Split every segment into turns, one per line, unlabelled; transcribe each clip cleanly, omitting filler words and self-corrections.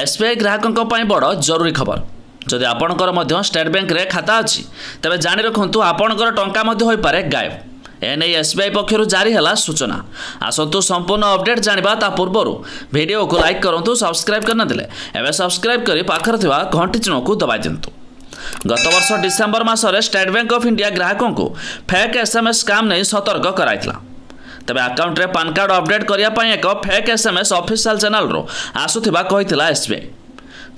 SBI ग्राहकों बड़ जरूरी खबर जदि आपणकर स्टेट बैंक रे खाता अच्छी तेज जाणी रखु आपणकर टंका हो पारे गायब। एने एसबीआई पक्षर जारी है सूचना। आसतु संपूर्ण अपडेट जाना ता पूर्वर वीडियो को लाइक करूँ, सब्सक्राइब करना एवं सब्सक्राइब कर पाखर घंटी चिन्ह को दबाई दिंतु। गत वर्ष डिसेम्बर मासरे स्टेट बैंक ऑफ इंडिया ग्राहकों को फेक एसएमएस स्काम नहीं सतर्क कराइला। तेज अकाउंट रे पान कार्ड अपडेट करने एक फेक एसएमएस ऑफिशियल चैनल रो आसुथिबा कहिथिला एसबीआई।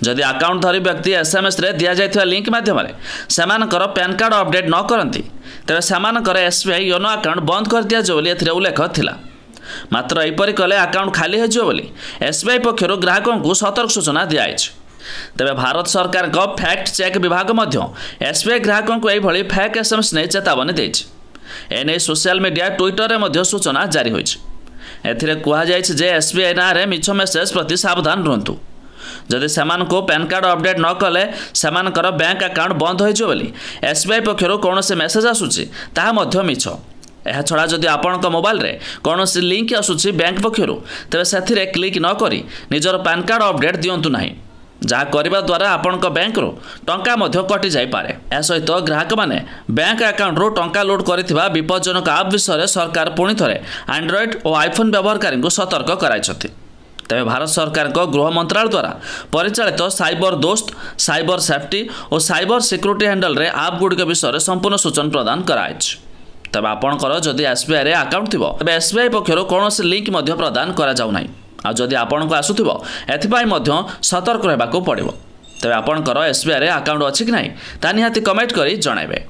जदि अकाउंट धरी व्यक्ति एसएमएस रे दिया जायथिबा लिंक माध्यम सेमानकर पैन कार्ड अपडेट न करती तेज सेमानकर एसबीआई योनो अकाउंट बंद कर दिया जो एथिरे उल्लेख थिला। मात्र एपरि कले अकाउंट खाली हो जिवो बोली एसबीआई पक्षर ग्राहकों को सतर्क सूचना दिया। तेज भारत सरकार का फैक्ट चेक विभाग एसबीआई ग्राहकों को यह फेक एसएमएस नहीं चेतावनी देछि। एने सोशल मीडिया ट्विटर में सूचना जारी होइछि। एथिरे कुहाଯାଇଛି जे एसबीआई ना रे मिछ मेसेज प्रति सावधान रहंतु। जदि सेमान को पैन कार्ड अपडेट न कले सेमानकर बैंक अकाउंट बंद होइजो बोली एसबीआई पक्षर कौन से मेसेज आसुछि ताहा मध्य मिछ। यह छड़ा जदि आपणक मोबाइल रे कौन से लिंक आसुछि बैंक पक्षर तेज से क्लिक न करी निजर पैन कार्ड अपडेट दियंतु नाही, जहाँ करने द्वारा आपणक बैंक रो टंका मध्य कटि जाई पारे। या सहित ग्राहक माने बैंक अकाउंट रो टंका लोड करिथिबा विपज्जनक आप विषय सरकार पुणी थरे एंड्रॉइड और आईफोन व्यवहारकारी को सतर्क कराइछथि। तेज भारत सरकार को गृह मंत्रालय द्वारा परिचालित साइबर दोस्त, साइबर सेफ्टी और साइबर सिक्योरिटी हैंडल रे आप गुड़िक विषय संपूर्ण सूचना प्रदान कराइछ। तबे आपणकर जदि एसबीआई रे अकाउंट थिबो तबे एसबीआई पक्षर कौन से लिंक मध्य प्रदान करा जाउ नाही। आदि आपण को आसुथिबो एथिपाई मध्य सतर्क रहबाको पड़िबो। तबे आपणकर एसबीआई रे अकाउंट अछि कि नाही ता निहाती कमेंट करी जणाइबे।